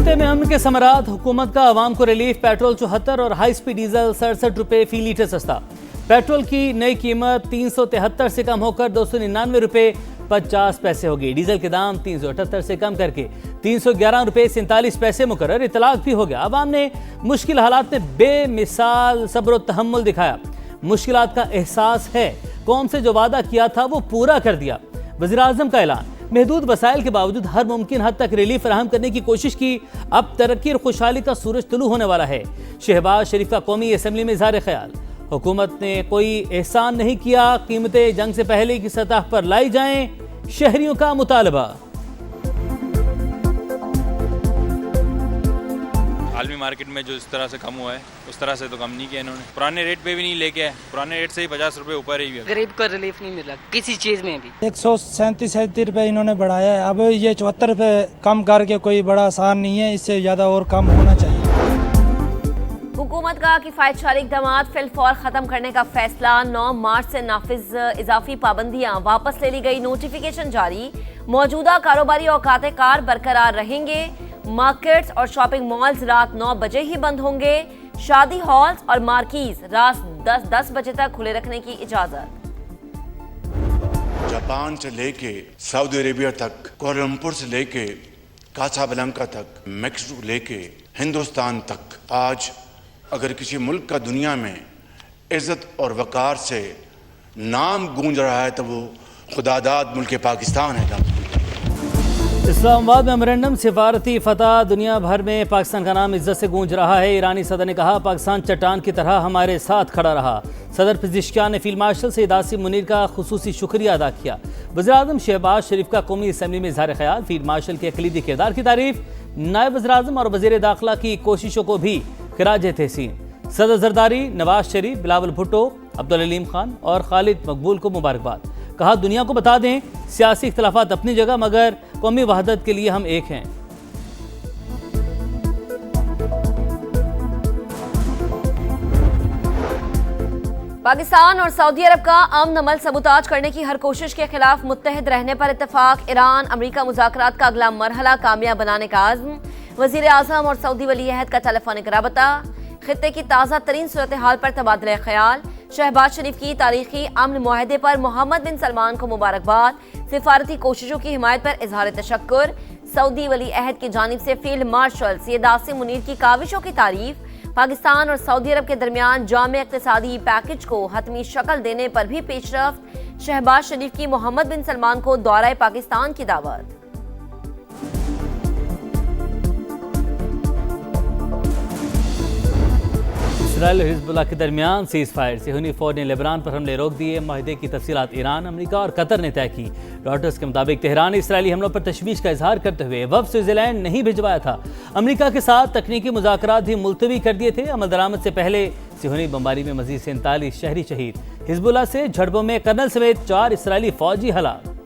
खत्ते में अमन के समरात, हुकूमत का आवाम को रिलीफ। पेट्रोल 74 और हाई स्पीड डीजल 67 रुपए फी लीटर सस्ता। पेट्रोल की नई कीमत 373 से कम होकर 299 रुपए 50 पैसे होगी। डीजल के दाम 378 से कम करके 311 रुपए 47 पैसे मुकर्रर। इतलाक भी हो गया। आवाम ने मुश्किल हालात में बेमिसाल सब्र और तहम्मुल दिखाया। मुश्किलात का एहसास है, कौम से जो वादा किया था वो पूरा कर दिया। वज़ीर-ए-आज़म का ऐलान, महदूद वसाइल के बावजूद हर मुमकिन हद तक रिलीफ फराहम करने की कोशिश की। अब तरक्की और खुशहाली का सूरज तुलू होने वाला है। शहबाज शरीफ का कौमी असम्बली में इज़हार ख्याल, हुकूमत ने कोई एहसान नहीं किया, कीमतें जंग से पहले की सतह पर लाई जाएं, शहरियों का मुतालबा। आलमी मार्केट में जो इस तरह से कम हुआ है उस तरह से तो कम नहीं किया इन्होंने। पुराने रेट पे भी नहीं लेके आए, पुराने रेट से ही 50 रुपए ऊपर ही है। गरीब को रिलीफ नहीं मिला किसी चीज में भी। 137 रुपए इन्होंने बढ़ाया है। अब ये 74 रुपए कम करके कोई बड़ा आसान नहीं है, इससे ज्यादा और कम होना चाहिए। हुकूमत का किफायतशारी इक़दामात फिलफौर खत्म करने का फैसला। 9 मार्च से नाफिज इजाफी पाबंदियां वापस ले ली गई। नोटिफिकेशन जारी। मौजूदा कारोबारी औकात कार बरकरार रहेंगे। मार्केट्स और शॉपिंग मॉल्स रात 9 बजे ही बंद होंगे। शादी हॉल्स और मार्कीज रात 10 बजे तक खुले रखने की इजाजत। जापान से लेके सऊदी अरेबिया तक, कोलंबो से लेके कासाब्लांका तक, मैक्सिको लेके हिंदुस्तान तक, आज अगर किसी मुल्क का दुनिया में इज्जत और वकार से नाम गूंज रहा है तो वो खुदादाद मुल्क पाकिस्तान है। इस्लामाबाद में मेमोरेंडम सिफारती फतह, दुनिया भर में पाकिस्तान का नाम इज्जत से गूंज रहा है। ईरानी सदर ने कहा, पाकिस्तान चट्टान की तरह हमारे साथ खड़ा रहा। सदर पिज़िश्कियान ने फील्ड मार्शल सैयद आसिम मुनीर का खुसूसी शुक्रिया अदा किया। वज़ीर-ए-आज़म शहबाज शरीफ का कौमी असम्बली में इज़हार ख्याल, फील्ड मार्शल के कलीदी किरदार की तारीफ। नायब वज़ीर-ए-आज़म और वज़ीर दाखिला की कोशिशों को भी खिराज तहसीन। सदर जरदारी, नवाज शरीफ, बिलावल भुट्टो, अब्दुल अलीम खान और खालिद मकबूल को मुबारकबाद। कहा, दुनिया को बता दें, सियासी इख्तलाफात अपनी जगह मगर कौमी वहदत के लिए हम एक हैं। पाकिस्तान और सऊदी अरब का अमन अमल सबूताज करने की हर कोशिश के खिलाफ मुत्तहिद रहने पर इत्तेफाक। ईरान अमरीका मुज़ाकरात का अगला मरहला कामयाब बनाने का आज़्म। वज़ीर आज़म और सऊदी वली अहद का टेलीफोनिक राबता। खित्ते की ताज़ा तरीन सूरत हाल पर तबादला ख्याल। शहबाज शरीफ की तारीखी अमन मुआहदे पर मोहम्मद बिन सलमान को मुबारकबाद। सिफारती कोशिशों की हिमायत पर इजहार तशक्कुर। सऊदी वली अहद की जानिब से फील्ड मार्शल सैयद आसिम मुनीर की काविशों की तारीफ। पाकिस्तान और सऊदी अरब के दरमियान जामे इक़्तिसादी पैकेज को हतमी शक्ल देने पर भी पेशरफ्त। शहबाज शरीफ की मोहम्मद बिन सलमान को दौरा पाकिस्तान की दावत। इसराइल और हिजबुल्लाह के दरमियान सीज फायर। सेहूनी फौज ने लेबनान पर हमले रोक दिए। माहिदे की तफसीलात ईरान, अमेरिका और कतर ने तय की। रॉयटर्स के मुताबिक तेहरान ने इसराइली हमलों पर तशवीश का इजहार करते हुए वफ़द स्विट्ज़रलैंड नहीं भिजवाया था। अमेरिका के साथ तकनीकी मुज़ाकरात भी मुलतवी कर दिए थे। अमल दरामद से पहले सेहूनी बमबारी में मजीद 47 शहरी शहीद। हिजबुल्लाह से झड़पों में कर्नल समेत 4 इसराइली फौजी हलाक।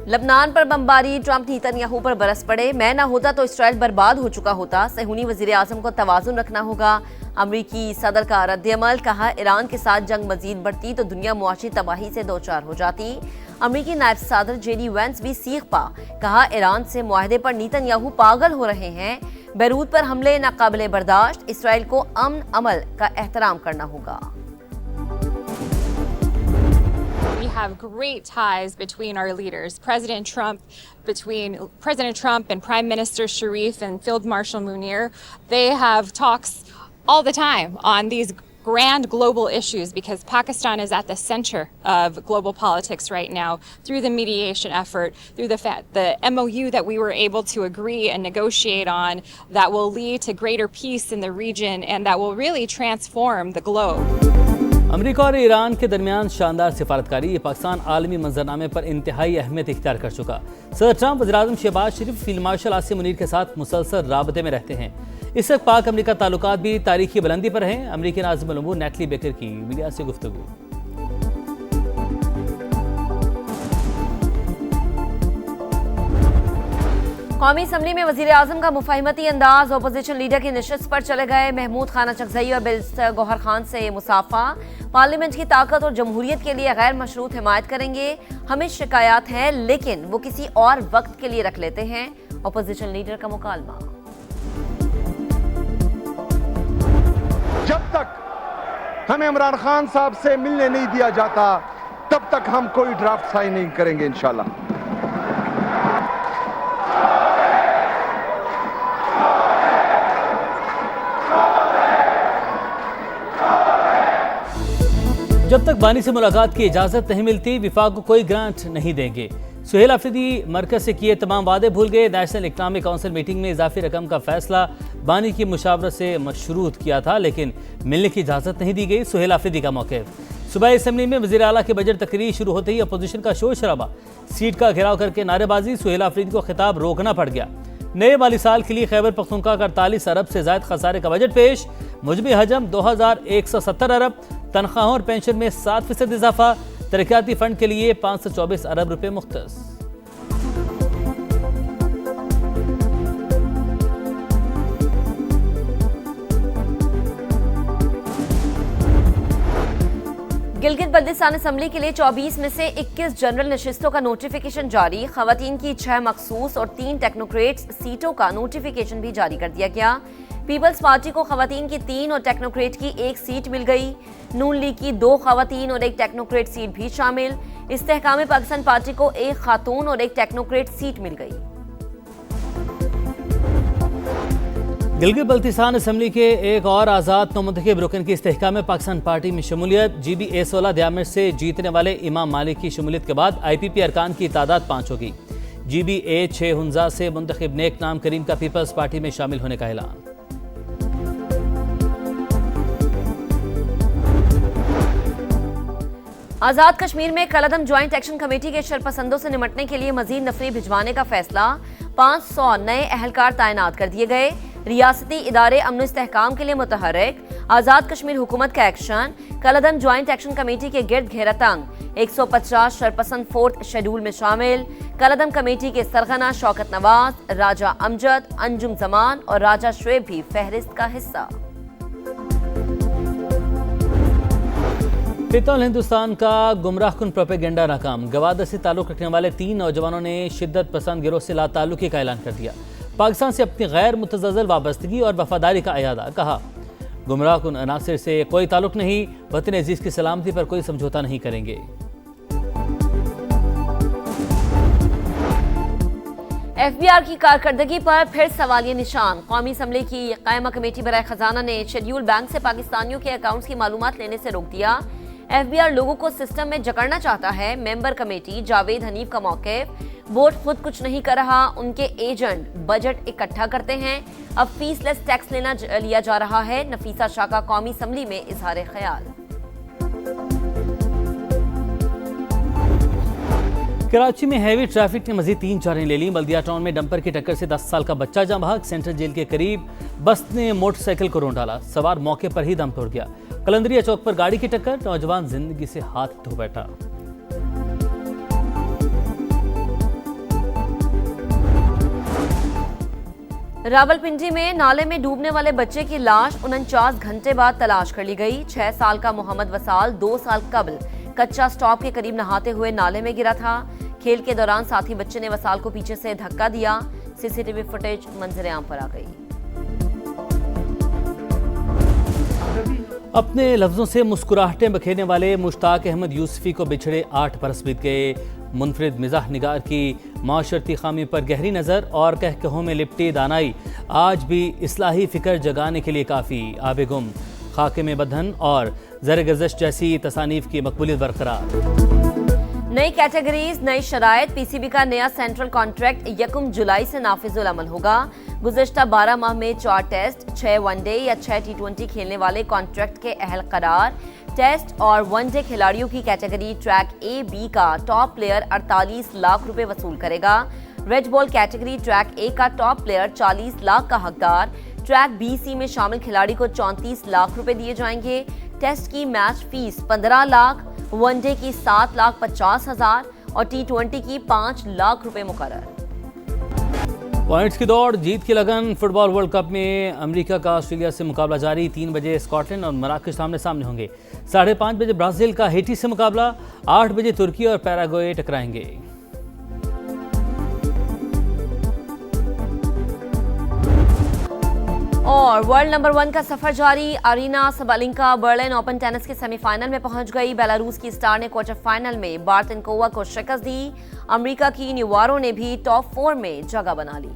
लबनान पर बमबारी, ट्रंप नेतन्याहू पर बरस पड़े। मैं ना होता तो इसराइल बर्बाद हो चुका होता। सेहूनी वज़ीर आज़म को तवाज़ुन रखना होगा। अमरीकी सदर का रद्द-ए-अमल। कहा, ईरान के साथ जंग मजीद बढ़ती तो दुनिया मुआशी तबाही से दो चार हो जाती। अमरीकी नायब सदर जेडी वेंस भी सीख पा। कहा, ईरान से मुआहदे पर नेतन्याहू पागल हो रहे हैं। बैरूत पर हमले नाकाबिले बर्दाश्त। इसराइल को अमन अमल का एहतराम करना होगा। We have great ties between our leaders, President Trump and Prime Minister Sharif and Field Marshal Munir. They have talks all the time on these grand global issues because Pakistan is at the center of global politics right now through the mediation effort, through the MOU that we were able to agree and negotiate on that will lead to greater peace in the region and that will really transform the globe. America और Iran के दरमियान शानदार सिफारतकारी। ये पाकिस्तान आलमी मंजरनामे पर इंतहाई अहमियत इख्तियार कर चुका। सदर ट्रंप वज़ीर-ए-आज़म शहबाज शरीफ फील्ड मार्शल आसिम मुनीर के साथ मुसलसल राबते में रहते हैं। इस वक्त पाक अमेरिका ताल्लुकात भी तारीखी बुलंदी पर हैं। अमेरिकी नाज़िम अल-उमूर नेटली बेकर की मीडिया से गुफ्तगू। कौमी असम्बली में वजीर आजम का मुफाहिमती अंदाज, अपोजिशन लीडर की नशिस्त पर चले गए महमूद खान अचकजई और बैरिस्टर गौहर खान से मुसाफा। पार्लियामेंट की ताकत और जमहूरियत के लिए गैर मशरूत हिमायत करेंगे, हमें शिकायत है लेकिन वो किसी और वक्त के लिए रख लेते हैं, अपोजिशन लीडर का मुकालमा। जब तक हमें इमरान खान साहब से मिलने नहीं दिया जाता तब तक हम कोई ड्राफ्ट साइन नहीं करेंगे इंशाल्लाह। जब तक बानी से मुलाकात की इजाजत नहीं मिलती विफाक को कोई ग्रांट नहीं देंगे। सुहेल अफरीदी मरकज से किए तमाम वादे भूल गए। नेशनल इकनॉमिक काउंसिल मीटिंग में इजाफी रकम का फैसला बानी की मुशावरत से मशरूत किया था लेकिन मिलने की इजाजत नहीं दी गई। सुहेल अफरीदी का मौक़िफ़। सुबह असम्बली में वज़ीर आला की बजट तकरीर शुरू होते ही अपोजिशन का शोर शराबा, सीट का घेराव करके नारेबाजी। सुहेल अफरीदी को खिताब रोकना पड़ गया। नए माली साल के लिए खैबर पख्तूनख्वा का 48 अरब से ज़ायद खसारे का बजट पेश। मुजमी हजम 2170 अरब। तनख्वाहों और पेंशन में 7% इजाफा। तरक्याती फंड के लिए 524 अरब रुपए मुख्तस। गिलगित बल्दिस्तान असम्बली के लिए 24 में से 21 जनरल नशिस्तों का नोटिफिकेशन जारी। खवातीन की 6 मखसूस और 3 टेक्नोक्रेट्स सीटों का नोटिफिकेशन भी जारी कर दिया गया। पीपल्स पार्टी को खवातीन की 3 और टेक्नोक्रेट की 1 सीट मिल गई। नून लीग की 2 खवातीन और 1 टेक्नोक्रेट सीट भी शामिल। इस्तेहकाम पाकिस्तान पार्टी को 1 खातून और 1 टेक्नोक्रेट सीट मिल गई। गिलगित बल्तिस्तान असम्बली के एक और आज़ाद नौमुंतखब रुकन की इस्तेहकाम पाकिस्तान पार्टी में शमूलियत। GB-A16 दियामिर से जीतने वाले इमाम मालिक की शमूलियत के बाद IPP अरकान की तादाद 5 होगी। GB-A6 हुंजा से मुंतखब नेक नाम करीम का पीपल्स पार्टी में शामिल होने का ऐलान। आजाद कश्मीर में कलअदम ज्वाइंट एक्शन कमेटी के शरपसंदों से निपटने के लिए मजीद नफरी भिजवाने का फैसला। 500 नए अहलकार तैनात कर दिए गए। रियासती इदारे अमन इस्तेहकाम के लिए मुतहर्रिक। आजाद कश्मीर हुकूमत का एक्शन। कलअदम ज्वाइंट एक्शन कमेटी के गिर्द घेरा तंग। 150 शरपसंद 4th शेड्यूल में शामिल। कलअदम कमेटी के सरगना शौकत नवाज, राजा अमजद, अंजुम जमान और राजा शुएब भी फहरिस्त का हिस्सा। फितौल हिंदुस्तान का गुमराहकुन प्रोपेगेंडा नाकाम। गवादर से ताल्लुक़ रखने वाले 3 नौजवानों ने शिद्दत पसंद गिरोह से लाताल्लुकी का ऐलान कर दिया। पाकिस्तान से अपनी गैर मुतज़्ज़ल वाबस्तगी और वफादारी का अयादा। कहा गुमराहकुन अनासिर से कोई ताल्लुक़ नहीं, वतन अजीज़ की सलामती पर कोई समझौता नहीं करेंगे। FBR की कारकर्दगी पर फिर सवालिया निशान। कौमी असम्बली की कायमा कमेटी बराए खजाना ने शेड्यूल बैंक से पाकिस्तानियों के अकाउंट्स की मालूमात लेने से रोक दिया। FBR लोगों को सिस्टम में जकड़ना चाहता है। मेंबर कमेटी जावेद हनीफ का मौक़िफ़। बोर्ड खुद कुछ नहीं कर रहा, उनके एजेंट बजट इकट्ठा करते हैं। अब फीसलेस टैक्स लिया जा रहा है। नफीसा शाह का कौमी असम्बली में इजहार ख्याल। कराची में हैवी ट्रैफिक ने मजीद 3 जानें ले ली। बल्दिया टाउन में डंपर की टक्कर से 10 साल का बच्चा जाँ बहक। सेंट्रल जेल के करीब बस ने मोटरसाइकिल को रोन डाला, सवार मौके पर ही दम तोड़ गया। कलंदरिया चौक पर गाड़ी की टक्कर, नौजवान जिंदगी से हाथ धो बैठा। रावलपिंडी में नाले में डूबने वाले बच्चे की लाश 49 घंटे बाद तलाश कर ली गई। 6 साल का मोहम्मद वसाल 2 साल कबल कच्चा स्टॉप के करीब नहाते हुए नाले में गिरा था। खेल के दौरान साथी बच्चे ने वसाल को पीछे से धक्का दिया। CCTV फुटेज मंजर आम पर आ गई। अपने लफ्जों से मुस्कुराहटें बखेरने वाले मुश्ताक अहमद यूसुफी को बिछड़े 8 बरस बीत गए। मुनफरिद मिजाह निगार की माशरती खामी पर गहरी नज़र और कहकहों में लिपटी दानाई आज भी इस्लाही फिक्र जगाने के लिए काफ़ी। आबे गुम, खाके में बंधन और ज़र गज़श जैसी तसानीफ की मकबूलियत बरकरार। नई कैटेगरीज, नई शराइत। PCB का नया सेंट्रल कॉन्ट्रैक्ट 1 जुलाई से नाफिजुल अमल होगा। गुज़श्ता 12 माह में 4 टेस्ट, 6 वनडे या 6 T20 खेलने वाले कॉन्ट्रैक्ट के अहल करार। टेस्ट और वनडे खिलाड़ियों की कैटेगरी ट्रैक A-B का टॉप प्लेयर 48 लाख रुपए वसूल करेगा। Red ball category track A का टॉप प्लेयर 40 लाख का हकदार। ट्रैक B-C में शामिल खिलाड़ी को 34 लाख रुपए दिए जाएंगे। टेस्ट की मैच फीस 15 लाख, वनडे की 7,50,000 और T20 की 5 लाख रुपए मुकर्रर। पॉइंट्स की दौड़, जीत की लगन। फुटबॉल वर्ल्ड कप में अमेरिका का ऑस्ट्रेलिया से मुकाबला जारी। 3 बजे स्कॉटलैंड और मराकश सामने होंगे। 5:30 बजे ब्राजील का हेटी से मुकाबला। 8 बजे तुर्की और पैराग्वे टकराएंगे। और वर्ल्ड नंबर 1 का सफर जारी। Aryna Sabalenka Berlin Open tennis के सेमीफाइनल में पहुंच गई। बेलारूस की स्टार ने क्वार्टर फाइनल में बार्टिनकोवा को शिकस्त दी। अमेरिका की न्यूवारो ने भी टॉप 4 में जगह बना ली।